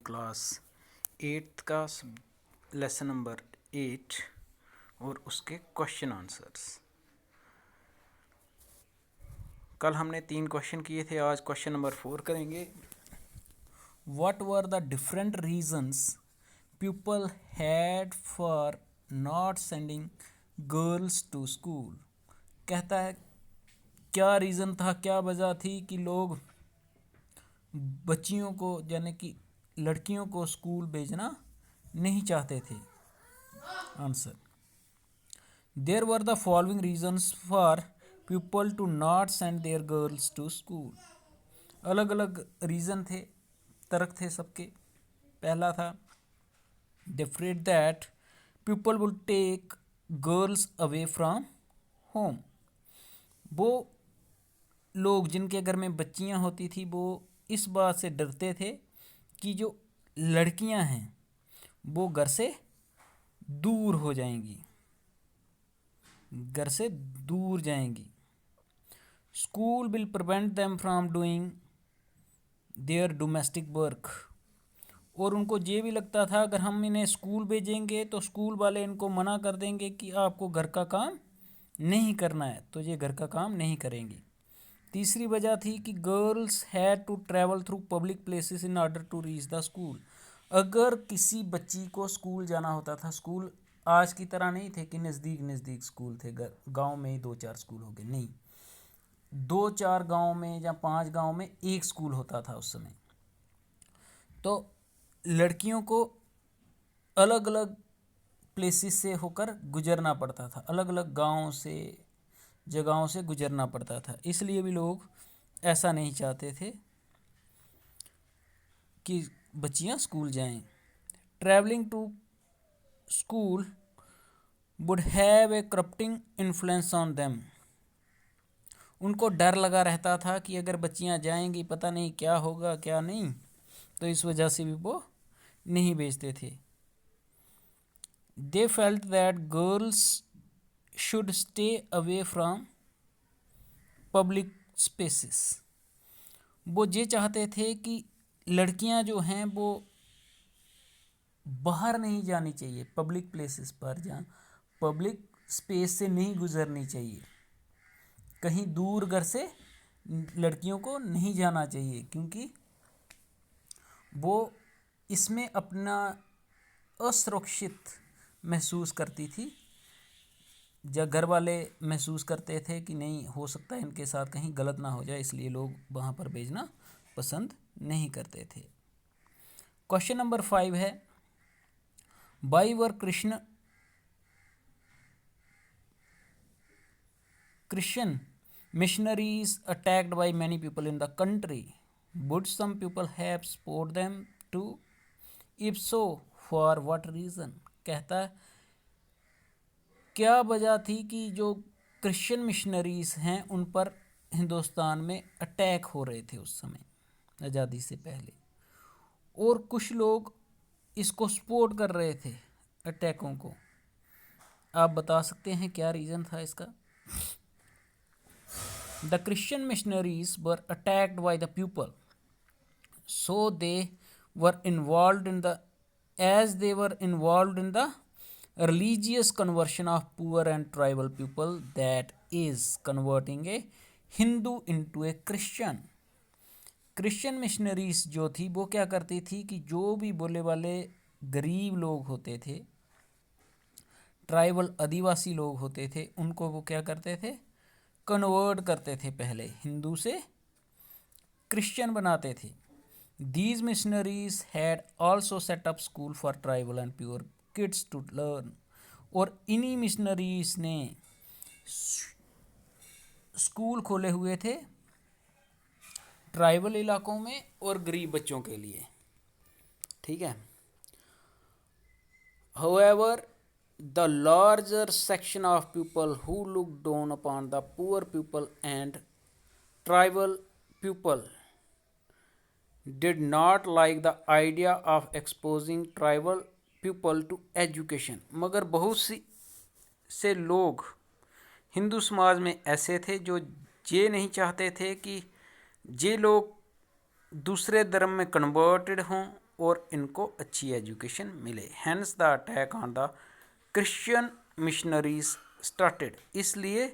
Class 8th का lesson number 8 और उसके क्वेश्चन आंसर्स। कल हमने 3 क्वेश्चन किए थे, आज क्वेश्चन नंबर 4 करेंगे। What were the different reasons people had for not sending girls to school. कहता है क्या रीज़न था, क्या वजह थी कि लोग बच्चियों को यानी कि लड़कियों को स्कूल भेजना नहीं चाहते थे। Answer, there were the following reasons for people to not send their girls to school. अलग अलग रीज़न थे, तर्क थे सबके। पहला था they feared that people will take girls away from home. वो लोग जिनके घर में बच्चियां होती थी वो इस बात से डरते थे कि जो लड़कियां हैं वो घर से दूर हो जाएंगी, घर से दूर जाएंगी। School will prevent them from doing there domestic work. और उनको ये भी लगता था अगर हम इन्हें स्कूल भेजेंगे तो स्कूल वाले इनको मना कर देंगे कि आपको घर का काम नहीं करना है, तो ये घर का काम नहीं करेंगी। तीसरी वजह थी कि girls had to travel through public places in order to reach the school. अगर किसी बच्ची को स्कूल जाना होता था, स्कूल आज की तरह नहीं थे कि नज़दीक नज़दीक स्कूल थे, गांव में ही 2-4 स्कूल हो गए, नहीं, 2-4 गांव में या 5 गांव में एक स्कूल होता था उस समय। तो लड़कियों को अलग अलग प्लेसेस से होकर गुजरना पड़ता था, अलग अलग गांव से, जगहों से गुजरना पड़ता था। इसलिए भी लोग ऐसा नहीं चाहते थे कि बच्चियां स्कूल जाएं। Travelling to school would have a corrupting influence on them. उनको डर लगा रहता था कि अगर बच्चियां जाएंगी पता नहीं क्या होगा क्या नहीं, तो इस वजह से भी वो नहीं भेजते थे। They felt that girls should stay away from public spaces. वो ये चाहते थे कि लड़कियां जो हैं वो बाहर नहीं जानी चाहिए, पब्लिक प्लेसेस पर, जहाँ पब्लिक स्पेस से नहीं गुजरनी चाहिए, कहीं दूर घर से लड़कियों को नहीं जाना चाहिए, क्योंकि वो इसमें अपना असुरक्षित महसूस करती थी। जब घर वाले महसूस करते थे कि नहीं, हो सकता है इनके साथ कहीं गलत ना हो जाए, इसलिए लोग वहाँ पर भेजना पसंद नहीं करते थे। क्वेश्चन नंबर 5 है, why were Christian missionaries attacked by many people in the country? Would some people have supported them too? If so, for what reason? कहता है क्या वजह थी कि जो क्रिश्चियन मिशनरीज हैं उन पर हिंदुस्तान में अटैक हो रहे थे उस समय आज़ादी से पहले, और कुछ लोग इसको सपोर्ट कर रहे थे अटैकों को। आप बता सकते हैं क्या रीज़न था इसका? The Christian missionaries were attacked by the people, so they were involved in the as they were involved in the religious conversion of poor and tribal people, that is converting a Hindu into a Christian. Christian missionaries जो थी वो क्या करती थी कि जो भी बोले वाले गरीब लोग होते थे, ट्राइबल आदिवासी लोग होते थे, उनको वो क्या करते थे, कन्वर्ट करते थे, पहले हिंदू से क्रिश्चियन बनाते थे। These missionaries had also set up school for tribal and poor kids to learn. और इन्हीं मिशनरीज ने स्कूल खोले हुए थे ट्राइबल इलाकों में और गरीब बच्चों के लिए, ठीक है। However, the larger section of people who looked down upon the poor people and tribal people did not like the idea of exposing tribal people to education. मगर बहुत से लोग हिंदू समाज में ऐसे थे जो ये नहीं चाहते थे कि ये लोग दूसरे धर्म में कन्वर्टेड हों और इनको अच्छी एजुकेशन मिले। Hence the attack on the Christian missionaries started. इसलिए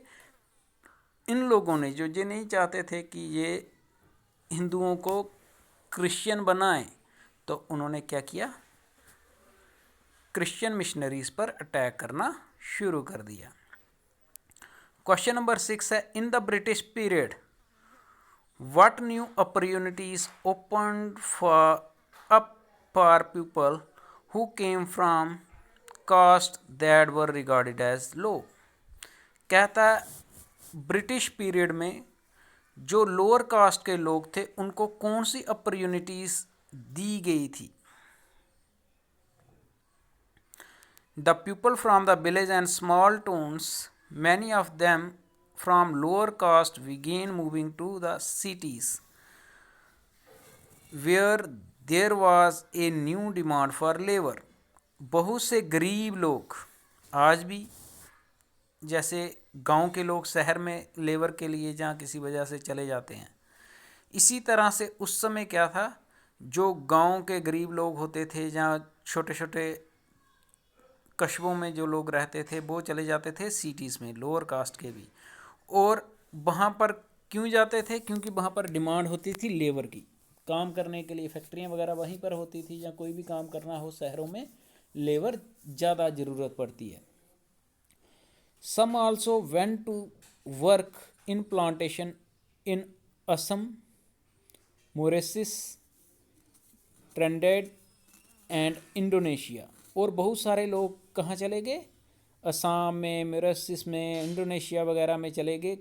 इन लोगों ने जो ये नहीं चाहते थे कि ये हिंदुओं को क्रिश्चियन बनाएं, तो उन्होंने क्या किया, क्रिश्चियन मिशनरीज पर अटैक करना शुरू कर दिया। क्वेश्चन नंबर 6 है, in the British period what new opportunities opened up for people who came from caste that were regarded as low। कहता है ब्रिटिश पीरियड में जो लोअर कास्ट के लोग थे उनको कौन सी अपॉर्चुनिटीज दी गई थी। The people from the village and small towns, many of them from lower caste began moving to the cities where there was a new demand for labor। बहुत से गरीब लोग आज भी, जैसे गांव के लोग शहर में लेबर के लिए जहाँ किसी वजह से चले जाते हैं, इसी तरह से उस समय क्या था, जो गांव के गरीब लोग होते थे, जहाँ छोटे छोटे कस्बों में जो लोग रहते थे वो चले जाते थे सिटीज़ में, लोअर कास्ट के भी। और वहाँ पर क्यों जाते थे, क्योंकि वहाँ पर डिमांड होती थी लेबर की, काम करने के लिए फैक्ट्रियाँ वगैरह वहीं पर होती थी, या कोई भी काम करना हो शहरों में लेबर ज़्यादा ज़रूरत पड़ती है। Some also went to work in plantation in Assam, Mauritius, Trinidad and Indonesia. और बहुत सारे लोग कहाँ चले गए, असम में, मॉरिशस में, इंडोनेशिया वगैरह में चले गए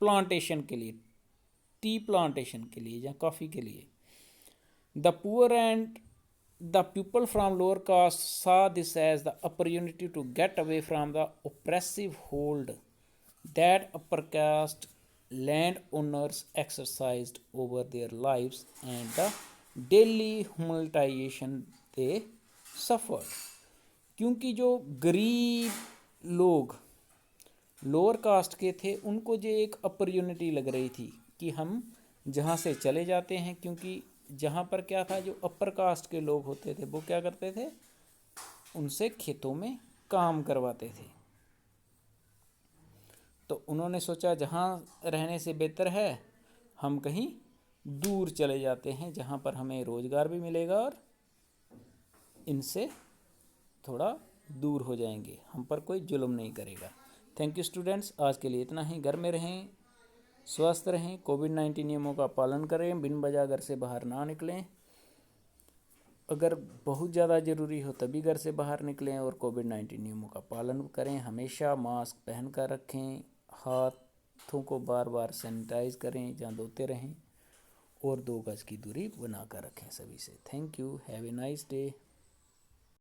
प्लांटेशन के लिए, टी प्लांटेशन के लिए या कॉफ़ी के लिए। The poor and the people from lower caste saw this as the opportunity to get away from the oppressive hold that upper caste land owners exercised over their lives and the daily humiliation they suffered. क्योंकि जो गरीब लोग lower caste के थे उनको जो एक opportunity लग रही थी कि हम जहाँ से चले जाते हैं, क्योंकि जहाँ पर क्या था, जो अपर कास्ट के लोग होते थे वो क्या करते थे, उनसे खेतों में काम करवाते थे। तो उन्होंने सोचा जहाँ रहने से बेहतर है हम कहीं दूर चले जाते हैं, जहाँ पर हमें रोज़गार भी मिलेगा और इनसे थोड़ा दूर हो जाएंगे, हम पर कोई जुल्म नहीं करेगा। थैंक यू स्टूडेंट्स, आज के लिए इतना ही। घर में रहें, स्वस्थ रहें, कोविड-19 नियमों का पालन करें, बिन वजह घर से बाहर ना निकलें, अगर बहुत ज़्यादा ज़रूरी हो तभी घर से बाहर निकलें, और कोविड-19 नियमों का पालन करें। हमेशा मास्क पहन कर रखें, हाथों को बार बार सैनिटाइज करें जहाँ धोते रहें, और 2 गज की दूरी बना कर रखें सभी से। Thank you, have a nice day.